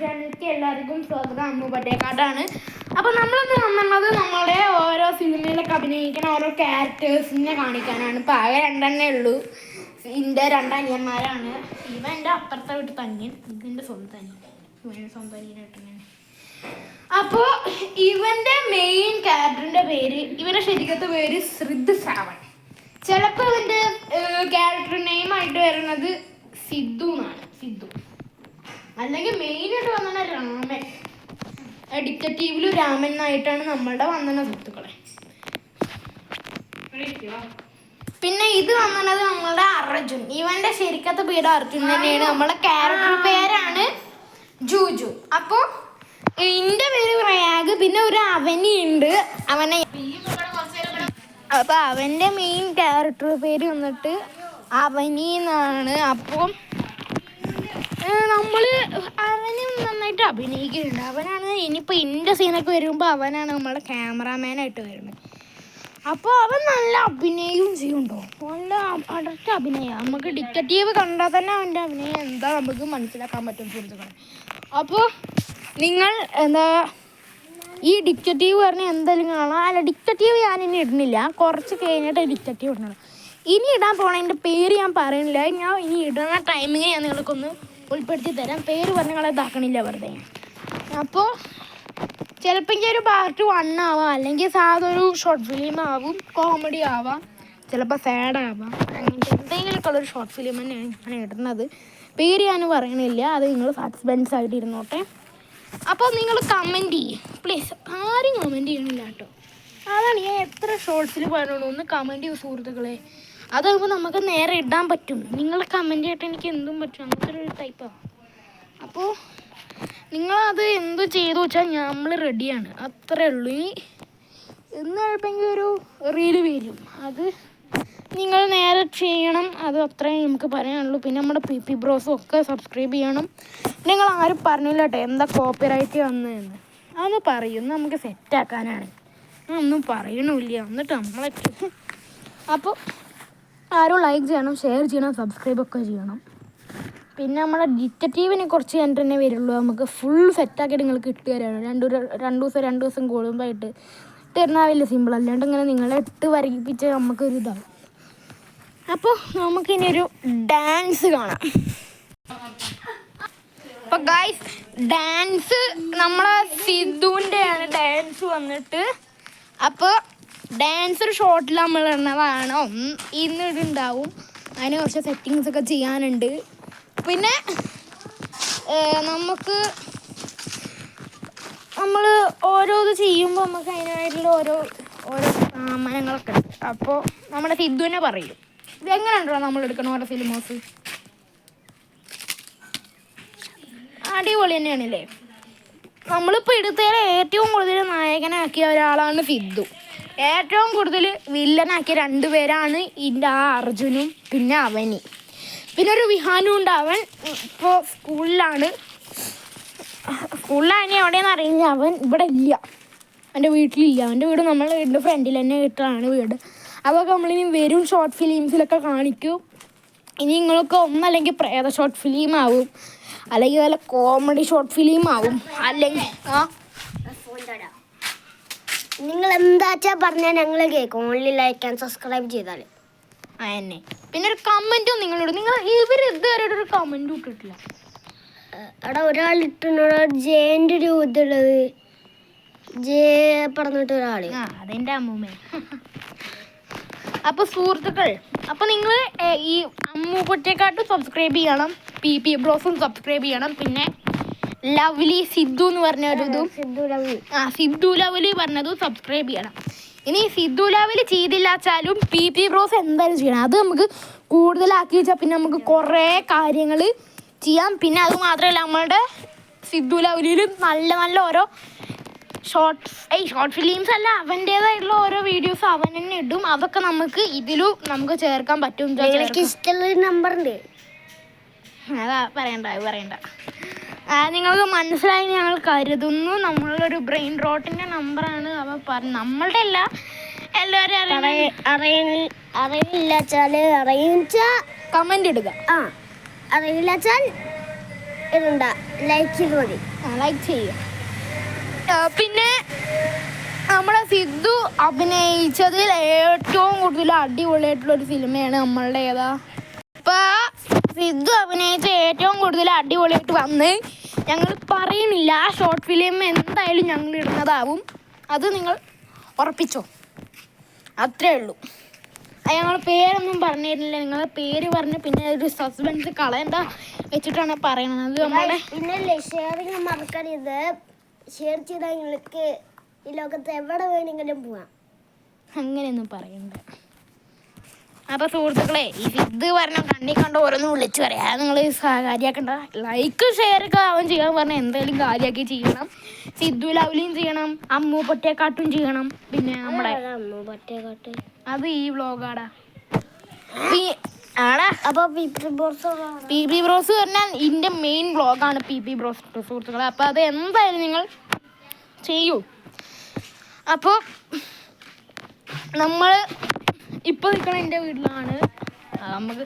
ചാനലിലേക്ക് എല്ലാവർക്കും സ്വാഗതം. അമ്മു പട്ടേക്കാടാണ്. അപ്പോൾ നമ്മളിന്ന് വന്നത് നമ്മുടെ ഓരോ സിനിമയിലൊക്കെ അഭിനയിക്കുന്ന ഓരോ ക്യാരക്ടേഴ്സിനെ കാണിക്കാനാണ്. ഇപ്പോൾ ആകെ രണ്ടെണ്ണേ ഉള്ളൂ. എൻ്റെ രണ്ടനിയന്മാരാണ്. ഇവൻ എൻ്റെ അപ്പുറത്തെ വീട്ടിൽ തനിയൻ, ഇതെൻ്റെ സ്വന്തം അനിയൻ. ഇവൻ്റെ സ്വന്തം അനിയനായിട്ടാണ്. അപ്പോൾ ഇവൻ്റെ മെയിൻ ക്യാരക്ടറിൻ്റെ പേര്, ഇവൻ്റെ ശരിക്കത്തെ പേര് ശ്രിത് ശ്രാവൺ. ചിലപ്പോൾ ഇവൻ്റെ ക്യാരക്ടർ നെയിമായിട്ട് വരുന്നത് സിദ്ധു എന്നാണ്. സിദ്ധു അല്ലെങ്കിൽ മെയിനായിട്ട് വന്നത് രാമൻ. ഡിറ്റക്റ്റീവില് രാമൻ എന്നായിട്ടാണ് നമ്മളുടെ വന്നത് സുഹൃത്തുക്കളെ. പിന്നെ ഇത് വന്നത് നമ്മളുടെ അർജുൻ. ഇവന്റെ ശരിക്കത്തെ പേര് അർജുൻ തന്നെയാണ്. നമ്മളെ ക്യാരക്ടർ പേരാണ് ജൂജു. അപ്പോൾ എൻ്റെ പേര് പ്രയാഗ്. പിന്നെ ഒരു അവനി ഉണ്ട്. അപ്പൊ അവന്റെ മെയിൻ ക്യാരക്ടർ പേര് വന്നിട്ട് അവനി എന്നാണ്. അപ്പോൾ നമ്മൾ അവനും നന്നായിട്ട് അഭിനയിക്കുന്നുണ്ട്. അവനാണ് ഇനിയിപ്പോൾ എൻ്റെ സീനൊക്കെ വരുമ്പോൾ അവനാണ് നമ്മളെ ക്യാമറാമാനായിട്ട് വരുന്നത്. അപ്പോൾ അവൻ നല്ല അഭിനയവും ചെയ്യുന്നുണ്ടോ, നല്ല അടർച്ച അഭിനയം. നമുക്ക് ഡിറ്റക്റ്റീവ് കണ്ടാൽ തന്നെ അവൻ്റെ അഭിനയം എന്താ നമുക്ക് മനസ്സിലാക്കാൻ പറ്റും സുഹൃത്തുക്കളെ. അപ്പോൾ നിങ്ങൾ ഈ ഡിറ്റക്റ്റീവ് പറഞ്ഞാൽ എന്തായാലും കാണാം. അല്ല, ഡിറ്റക്റ്റീവ് ഞാനിനി ഇടുന്നില്ല, കുറച്ച് കഴിഞ്ഞിട്ട് ഡിറ്റക്റ്റീവ് ഇടണം. ഇനി ഇടാൻ പോണതിൻ്റെ പേര് ഞാൻ പറയുന്നില്ല. ഞാൻ ഇനി ഇടുന്ന ടൈമിങ് ഞാൻ നിങ്ങൾക്കൊന്ന് ഉൾപ്പെടുത്തി തരാം. പേര് പറഞ്ഞ് നിങ്ങളെ ഇതാക്കണില്ല വെറുതെ. അപ്പോൾ ചിലപ്പോൾ ഒരു പാർട്ട് 1 ആവാം, അല്ലെങ്കിൽ സാധാരണ ഒരു ഷോർട്ട് ഫിലിം ആവും, കോമഡി ആവാം, ചിലപ്പോൾ സാഡ് ആവാം. അങ്ങനത്തെ എന്തെങ്കിലുമൊക്കെ ഉള്ളൊരു ഷോർട്ട് ഫിലിം തന്നെയാണ് ഞാൻ ഇടുന്നത്. പേര് ഞാൻ പറയണില്ല, അത് നിങ്ങൾ സസ്പെൻസ് ആയിട്ട് ഇരുന്നോട്ടെ. അപ്പോൾ നിങ്ങൾ കമൻറ്റ് ചെയ്യും പ്ലീസ്. ആരും കമൻറ്റ് ചെയ്യണില്ല കേട്ടോ. അതാണ് ഞാൻ എത്ര ഷോർട്സിൽ പറയണു, ഒന്ന് കമൻറ്റ് ചെയ്യും സുഹൃത്തുക്കളെ. അതാകുമ്പോൾ നമുക്ക് നേരെ ഇടാൻ പറ്റും. നിങ്ങൾ കമൻറ്റ് ചെയ്തിട്ട് എനിക്ക് എന്തും പറ്റും, അങ്ങനത്തെ ഒരു ടൈപ്പാണ്. അപ്പോൾ നിങ്ങളത് എന്ത് ചെയ്തു വെച്ചാൽ നമ്മൾ റെഡിയാണ്, അത്രേ ഉള്ളൂ. ഇനി എന്ന് എഴുപ്പെങ്കിൽ ഒരു റീല് വരും, അത് നിങ്ങൾ നേരെ ചെയ്യണം. അത് അത്രയും നമുക്ക് പറയാനുള്ളൂ. പിന്നെ നമ്മുടെ പി ബ്രോസും ഒക്കെ സബ്സ്ക്രൈബ് ചെയ്യണം. നിങ്ങൾ ആരും പറഞ്ഞില്ല കേട്ടോ എന്താ കോപ്പിറൈറ്റ് വന്നതെന്ന്. അതൊന്ന് പറയും, നമുക്ക് സെറ്റാക്കാനാണ്. ഒന്നും പറയണില്ല എന്നിട്ട് നമ്മളെ. അപ്പോൾ ആരും ലൈക്ക് ചെയ്യണം, ഷെയർ ചെയ്യണം, സബ്സ്ക്രൈബ് ഒക്കെ ചെയ്യണം. പിന്നെ നമ്മുടെ ഡിറ്റക്റ്റീവിനെ കുറച്ച് കഴിഞ്ഞിട്ട് തന്നെ വരുള്ളൂ. നമുക്ക് ഫുൾ സെറ്റാക്കിയിട്ട് നിങ്ങൾക്ക് ഇട്ട് തരാണ്. രണ്ട് ദിവസം കൂടുമ്പോഴായിട്ട് തരുന്ന വലിയ സിമ്പിൾ. അല്ലാണ്ട് ഇങ്ങനെ നിങ്ങളെ ഇട്ട് വരകിപ്പിച്ച് നമുക്കൊരു ഇതാവും. അപ്പോൾ നമുക്കിനിയൊരു ഡാൻസ് കാണാം. അപ്പോൾ ഗൈസ്, ഡാൻസ് നമ്മളെ സിദ്ധുവിൻ്റെയാണ് ഡാൻസ് വന്നിട്ട്. അപ്പോൾ ഡാൻസ് ഒരു ഷോട്ടിൽ നമ്മൾ ഇടുന്നതാണ്. ഇന്ന് ഇടുണ്ടാവും. അതിന് കുറച്ച് സെറ്റിങ്സ് ഒക്കെ ചെയ്യാനുണ്ട്. പിന്നെ നമ്മൾ ഓരോ ഇത് ചെയ്യുമ്പോൾ നമുക്ക് അതിനായിട്ടുള്ള ഓരോ സാമാനങ്ങളൊക്കെ ഉണ്ട്. അപ്പോൾ നമ്മുടെ സിദ്ധുവിനെ പറയും ഇതെങ്ങനെ ഉണ്ടോ നമ്മൾ എടുക്കണം ഓരോ ഫിലിമോസ്. അടിപൊളി തന്നെയാണല്ലേ. നമ്മളിപ്പോൾ എടുത്തതിൽ ഏറ്റവും കൂടുതൽ നായകനാക്കിയ ഒരാളാണ് സിദ്ധു. ഏറ്റവും കൂടുതൽ വില്ലനാക്കിയ 2 പേരാണ് ഇതിൻ്റെ അർജുനും പിന്നെ അവനി. പിന്നെ ഒരു വിഹാനും ഉണ്ട്. അവൻ ഇപ്പോൾ സ്കൂളിലാണ്. എവിടെയെന്ന് അറിയില്ല. അവൻ ഇവിടെ ഇല്ല, എൻ്റെ വീട്ടിലില്ല. അവൻ്റെ വീട് നമ്മളെ വീടിൻ്റെ ഫ്രണ്ടിൽ തന്നെ ഇട്ടാണ് വീട്. അതൊക്കെ നമ്മളിനി വരും ഷോർട്ട് ഫിലിംസിലൊക്കെ കാണിക്കും. ഇനി നിങ്ങൾക്ക് ഒന്നല്ലെങ്കിൽ പ്രേത ഷോർട്ട് ഫിലിം ആവും, അല്ലെങ്കിൽ വല്ല കോമഡി ഷോർട്ട് ഫിലിം ആവും, അല്ലെങ്കിൽ നിങ്ങൾ എന്താച്ചാ പറഞ്ഞാൽ ഞങ്ങൾ കേൾക്കും. ഓൺലി ലൈക്ക് ആൻഡ് സബ്സ്ക്രൈബ് ചെയ്താൽ അതന്നെ. പിന്നെ ഒരു കമൻറ്റും നിങ്ങളോട്, നിങ്ങൾ ഇവർ ഇതുവരെ ഒരു കമൻറ്റും ഇട്ടിട്ടില്ല. അവിടെ ഒരാൾ ഇട്ടുള്ളത് ജേൻ്റെ ഒരു ഇതുള്ളത്, ജെ പറഞ്ഞിട്ട് ഒരാൾ. അതെൻ്റെ അമ്മൂമ്മ. അപ്പോൾ സുഹൃത്തുക്കൾ, അപ്പോൾ നിങ്ങൾ ഈ അമ്മു പൊറ്റേക്കാട്ടും സബ്സ്ക്രൈബ് ചെയ്യണം, പി ബ്രോസും സബ്സ്ക്രൈബ് ചെയ്യണം. പിന്നെ ലവ്ലി സിദ്ധു എന്ന് പറഞ്ഞ ഒരു ഇതും, സിദ്ധു ലവ്ലി പറഞ്ഞതും സബ്സ്ക്രൈബ് ചെയ്യണം. ഇനി സിദ്ധു ലവ്ലി ചെയ്തില്ല വെച്ചാലും പി ബ്രോസ് എന്തായാലും ചെയ്യണം. അത് നമുക്ക് കൂടുതലാക്കി വെച്ചാൽ പിന്നെ നമുക്ക് കുറേ കാര്യങ്ങൾ ചെയ്യാം. പിന്നെ അത് മാത്രമല്ല, നമ്മളുടെ സിദ്ധു ലവ്ലിയിലും നല്ല നല്ല ഓരോ ഷോർട്ട് ഫിലിംസ് അല്ല, അവൻ്റേതായിട്ടുള്ള ഓരോ വീഡിയോസ് അവൻ തന്നെ ഇടും. അതൊക്കെ ഇതിലും നമുക്ക് ചേർക്കാൻ പറ്റും. ഇഷ്ടമുള്ള നമ്പറുണ്ട്, അതാ പറയണ്ട. നിങ്ങൾക്ക് മനസ്സിലായി ഞങ്ങൾ കരുതുന്നു. നമ്മളൊരു ബ്രെയിൻ റോട്ടിൻ്റെ നമ്പറാണ് അവ നമ്മളുടെ അല്ല, എല്ലാവരും അറിയില്ല വെച്ചാൽ കമൻ്റ് ഇടുക. അറിയില്ല വെച്ചാൽ ഇടണ്ട, ലൈക്ക് ചെയ്ത് മതി. ലൈക്ക് ചെയ്യുക. പിന്നെ നമ്മളെ സിദ്ധു അഭിനയിച്ചതിൽ ഏറ്റവും കൂടുതൽ അടിപൊളിയായിട്ടുള്ളൊരു സിനിമയാണ് നമ്മളുടെ ഏതാ. ഇപ്പം സിദ്ധു അഭിനയിച്ച ഏറ്റവും കൂടുതൽ അടിപൊളിയായിട്ട് വന്ന് ഞങ്ങൾ പറയണില്ല. ആ ഷോർട്ട് ഫിലിം എന്തായാലും ഞങ്ങൾ ഇടുന്നതാവും. അത് നിങ്ങൾ ഉറപ്പിച്ചോ, അത്രേ ഉള്ളൂ. ഞങ്ങൾ പേരൊന്നും പറഞ്ഞിരുന്നില്ല. നിങ്ങളെ പേര് പറഞ്ഞ് പിന്നെ ഒരു സസ്പെൻസ് കളയണ്ട വെച്ചിട്ടാണ് പറയണത്. അത് നമ്മുടെ പിന്നെ ഷെയറിങ് മറക്കരുത്. ഷെയർ ചെയ്താൽ നിങ്ങൾക്ക് ഈ ലോകത്ത് എവിടെ വേണമെങ്കിലും പോവാം. അങ്ങനെയൊന്നും പറയണ്ട. അപ്പോൾ സുഹൃത്തുക്കളെ, ഈ സിദ്ധു പറഞ്ഞ കണ്ണി കണ്ട് ഓരോന്നും വിളിച്ച് പറയാം. അത് നിങ്ങൾ കാര്യമാക്കണ്ട. ലൈക്ക് ഷെയർ ഒക്കെ ആവും ചെയ്യാൻ പറഞ്ഞാൽ എന്തായാലും കാര്യമാക്കി ചെയ്യണം. സിദ്ധു ലവ്ലിയും ചെയ്യണം, അമ്മു പൊറ്റേക്കാട്ടും ചെയ്യണം. പിന്നെ നമ്മുടെ അത് ഈ വ്ളോഗാടാ ആടാ. അപ്പോൾ പി ബി ബ്രോസ് പറഞ്ഞാൽ ഇതിൻ്റെ മെയിൻ വ്ളോഗാണ് പി ബി ബ്രോസ് സുഹൃത്തുക്കളെ. അപ്പോൾ അത് എന്തായാലും നിങ്ങൾ ചെയ്യൂ. അപ്പോൾ നമ്മൾ ഇപ്പോൾ നിൽക്കണ എൻ്റെ വീട്ടിലാണ്. നമുക്ക്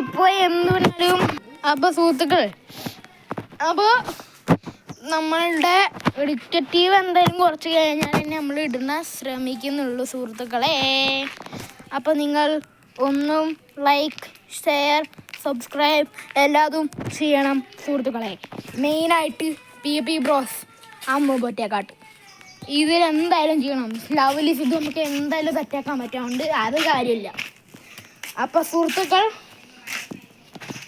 ഇപ്പോൾ എന്ത് പറഞ്ഞാലും. അപ്പോൾ സുഹൃത്തുക്കൾ, അപ്പോൾ നമ്മളുടെ ഡിറ്റക്റ്റീവ് എന്തായാലും കുറച്ച് കഴിഞ്ഞാൽ തന്നെ നമ്മൾ ഇടുന്ന ശ്രമിക്കുന്നുള്ളൂ സുഹൃത്തുക്കളെ. അപ്പോൾ നിങ്ങൾ ഒന്നും ലൈക്ക്, ഷെയർ, സബ്സ്ക്രൈബ് എല്ലാതും ചെയ്യണം സുഹൃത്തുക്കളെ. മെയിനായിട്ട് P B bros, Ammu Pottekkatt ഇതിലെന്തായാലും ചെയ്യണം. ലവ്ലി സിദ്ധു നമുക്ക് എന്തായാലും തെറ്റാക്കാൻ പറ്റാറുണ്ട്, അത് കാര്യമില്ല. അപ്പോൾ സുഹൃത്തുക്കൾ,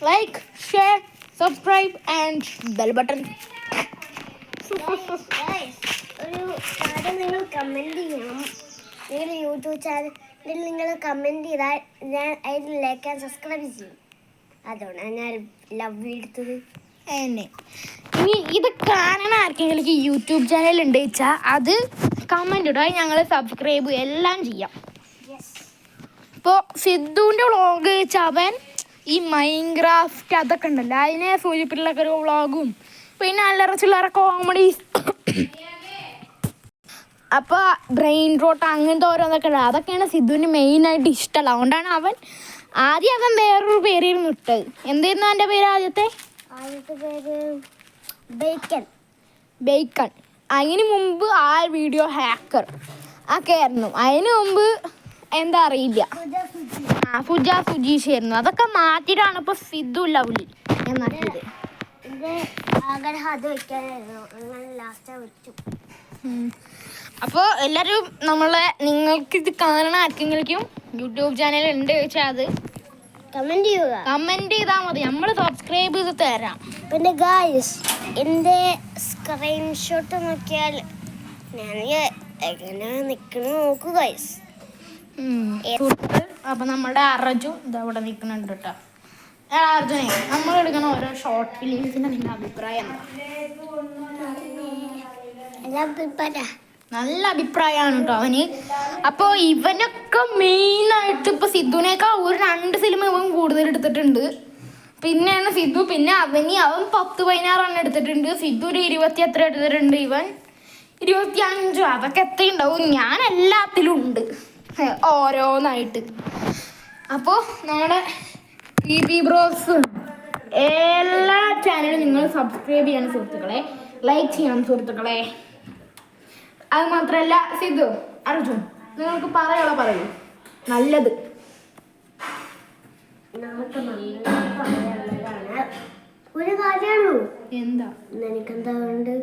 like, share, subscribe and bell button. ഒരു കാര്യം നിങ്ങൾ കമൻറ്റ് ചെയ്യണം. നിങ്ങളുടെ യൂട്യൂബ് ചാനലിൽ നിങ്ങൾ കമൻറ്റ് ചെയ്താൽ ഞാൻ അതിൽ ലൈക്ക് ആൻഡ് സബ്സ്ക്രൈബ് ചെയ്യും. അതുകൊണ്ടാണ് ഞാൻ ലവ് എടുത്തത്. എന്നെ ഇനി ഇത് കാണണ ആർക്കെങ്കിലും യൂട്യൂബ് ചാനൽ ഉണ്ട് വെച്ചാൽ അത് കമൻറ്റ് ഇടുക, ഞങ്ങൾ സബ്സ്ക്രൈബ് എല്ലാം ചെയ്യാം. ഇപ്പോൾ സിദ്ധുവിൻ്റെ വ്ളോഗ് വെച്ചാൽ അവൻ ഈ മൈൻക്രാഫ്റ്റ് അതൊക്കെ ഉണ്ടല്ലോ, അതിനെ സൂചിപ്പിച്ചുള്ളൊക്കെ ഒരു വ്ളോഗും പിന്നെ അല്ലറ ചില്ലറ കോമഡീസ്, അപ്പോൾ ബ്രെയിൻ റോട്ട് അങ്ങനത്തെ ഓരോന്നൊക്കെ ഉണ്ട്. അതൊക്കെയാണ് സിദ്ധുവിന് മെയിനായിട്ട് ഇഷ്ടമല്ല. അതുകൊണ്ടാണ് അവൻ വേറൊരു പേരായിരുന്നു ഇട്ടത്. എന്തായിരുന്നു അവൻ്റെ പേര് ആദ്യത്തെ പേര്? ബേക്കൺ. അതിന് മുമ്പ് ആ വീഡിയോ ഹാക്കർ ഒക്കെ ആയിരുന്നു. അതിന് മുമ്പ് എന്താ അറിയില്ല, ഫുജ സുജീഷ് ആയിരുന്നു. അതൊക്കെ മാറ്റിയിട്ടാണ് ഇപ്പോൾ സിദ്ധു ലവ്ലി എന്നാക്കിയത്. അപ്പോൾ എല്ലാവരും നിങ്ങൾക്ക് ഇത് കാണണ ആർക്കെങ്കിലും യൂട്യൂബ് ചാനൽ ഉണ്ട് ചോദിച്ചാൽ അത് കമൻറ്റ് ചെയ്താൽ മതി, നമ്മൾ സബ്സ്ക്രൈബ് ചെയ്ത് തരാം. പിന്നെ ഗായ്സ്, എൻ്റെ സ്ക്രീൻഷോട്ട് നോക്കിയാൽ ഞാൻ എങ്ങനെ നിൽക്കണ നോക്കൂ ഗായ്സ്. അപ്പം നമ്മുടെ അർജു ഇതവിടെ നിൽക്കുന്നുണ്ട് കേട്ടോ. അർജുനെ, നമ്മൾ എടുക്കുന്ന ഓരോ ഷോർട്ട് ഫിലിംസിൻ്റെ നിൻ്റെ അഭിപ്രായം എന്താ? നല്ല അഭിപ്രായമാണ് കേട്ടോ അവന്. അപ്പോൾ ഇവനൊക്കെ മെയിനായിട്ട് ഇപ്പോൾ സിദ്ധുവിനേക്കാൾ ഒരു 2 സിനിമ ഇവൻ കൂടുതൽ എടുത്തിട്ടുണ്ട്. പിന്നെയാണ് സിദ്ധു, പിന്നെ അവൻ 10-16 എടുത്തിട്ടുണ്ട്. സിദ്ധു ഒരു 20 എത്ര എടുത്തിട്ടുണ്ട്, ഇവൻ 25. അതൊക്കെ എത്ര ഉണ്ടാവും. ഞാൻ എല്ലാത്തിലും ഉണ്ട് ഓരോന്നായിട്ട്. അപ്പോൾ നമ്മുടെ പി ബി ബ്രോസ് എല്ലാ ചാനലും നിങ്ങൾ സബ്സ്ക്രൈബ് ചെയ്യണം സുഹൃത്തുക്കളെ, ലൈക്ക് ചെയ്യണം സുഹൃത്തുക്കളെ. അത് മാത്രമല്ല സിദ്ധു, അർജുൻ, നിങ്ങൾക്ക് പറയൂ നല്ലത്. ഒരു കാര്യമാണോ? എന്താ? എനിക്കെന്താ ഉണ്ട്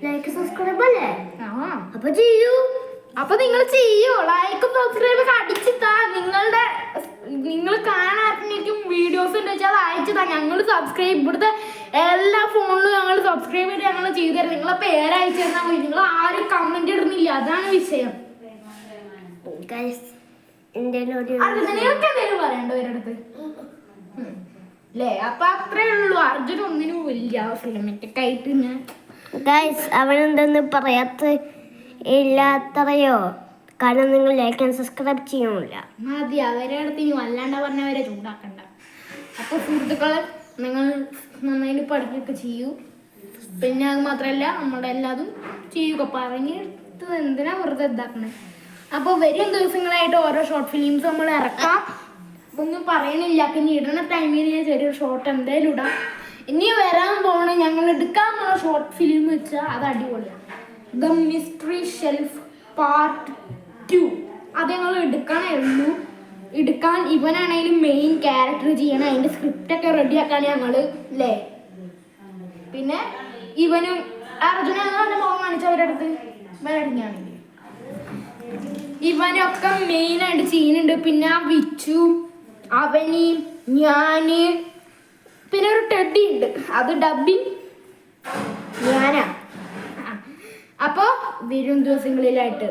ലൈക്ക് സബ്സ്ക്രൈബ് അല്ലേ? അപ്പൊ ചെയ്യൂ. അപ്പൊ നിങ്ങൾ ചെയ്യൂ. ലൈക്ക് സബ്സ്ക്രൈബ് അടിച്ചിട്ടാ. നിങ്ങൾ കാണാനും വീഡിയോസ് ഉണ്ട് വെച്ചാൽ അത് അയച്ചതാ. ഞങ്ങൾ സബ്സ്ക്രൈബ് ഇവിടുത്തെ എല്ലാ ഫോണിലും ഞങ്ങൾ സബ്സ്ക്രൈബ് ചെയ്ത് ഞങ്ങൾ ചെയ്തു തരാം. നിങ്ങളെ പേര് അയച്ചു തന്നാൽ മതി. നിങ്ങൾ ആരും കമന്റ് ഇടുന്നില്ല, അതാണ് വിഷയം. നിങ്ങൾക്ക് എന്തെങ്കിലും പറയണ്ടോ ഇവരടുത്ത് അല്ലേ? അപ്പൊ അത്രേ ഉള്ളൂ. അർജുൻ ഒന്നിനും വലിയ ഫിലിമറ്റൊക്കെ ആയിട്ട് അവനെന്തെന്ന് പറയാത്ത ഇല്ലാത്തറയോ? കാരണം നിങ്ങൾ ലൈക്ക് ആൻഡ് സബ്സ്ക്രൈബ് ചെയ്യണില്ല. മതി, അവരുടെ അടുത്ത് ഇനി വല്ലാണ്ട് പറഞ്ഞവരെ ചൂടാക്കണ്ട. അപ്പോൾ സുഹൃത്തുക്കളെ, നിങ്ങൾ നന്നായിട്ട് പഠിക്കുകയൊക്കെ ചെയ്യൂ. പിന്നെ അത് മാത്രമല്ല നമ്മുടെ എല്ലാതും ചെയ്യുക. പറഞ്ഞെടുത്തത് എന്തിനാ വെറുതെ ഇതാക്കണേ. അപ്പോൾ വരും ദിവസങ്ങളായിട്ട് ഓരോ ഷോർട്ട് ഫിലിംസ് നമ്മൾ ഇറക്കാം. ഒന്നും പറയണില്ല. പിന്നെ ഇടുന്ന ടൈമിൽ ഞാൻ ചെറിയൊരു ഷോർട്ട് എന്തായാലും ഇടാം. ഇനി വരാൻ ഞങ്ങൾ എടുക്കാനുള്ള ഷോർട്ട് ഫിലിം വെച്ചാൽ അത് അടിപൊളിയാണ്. ദ മിസ്റ്ററി ഷെൽഫ് പാർട്ട് 2 അത് ഞങ്ങൾ എടുക്കണേ ഉള്ളൂ. എടുക്കാൻ ഇവനാണെങ്കിലും മെയിൻ ക്യാരക്ടർ ചെയ്യണം. അതിൻ്റെ സ്ക്രിപ്റ്റൊക്കെ റെഡിയാക്കാണ് ഞങ്ങൾ അല്ലേ. പിന്നെ ഇവനും അർജുന മുഖം കാണിച്ചവരടുത്ത് വരടിഞ്ഞാണെങ്കിൽ ഇവനൊക്കെ മെയിനായിട്ട് ചെയ്യുന്നുണ്ട്. പിന്നെ ആ വിച്ചു, അവന്, ഞാന്, പിന്നെ ഒരു ടെഡി ഉണ്ട്, അത് ഡബിങ് ഞാനാ. അപ്പോൾ വരും ദിവസങ്ങളിലായിട്ട്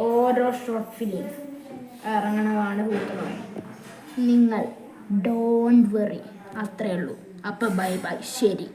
ഓരോ ഷോർട്ട് ഫിലിം ഇറങ്ങണതാണ് കൂട്ടുന്നത്. നിങ്ങൾ ഡോണ്ട് വെറി, അത്രേ ഉള്ളൂ. അപ്പോൾ ബൈ ബൈ, ശരി.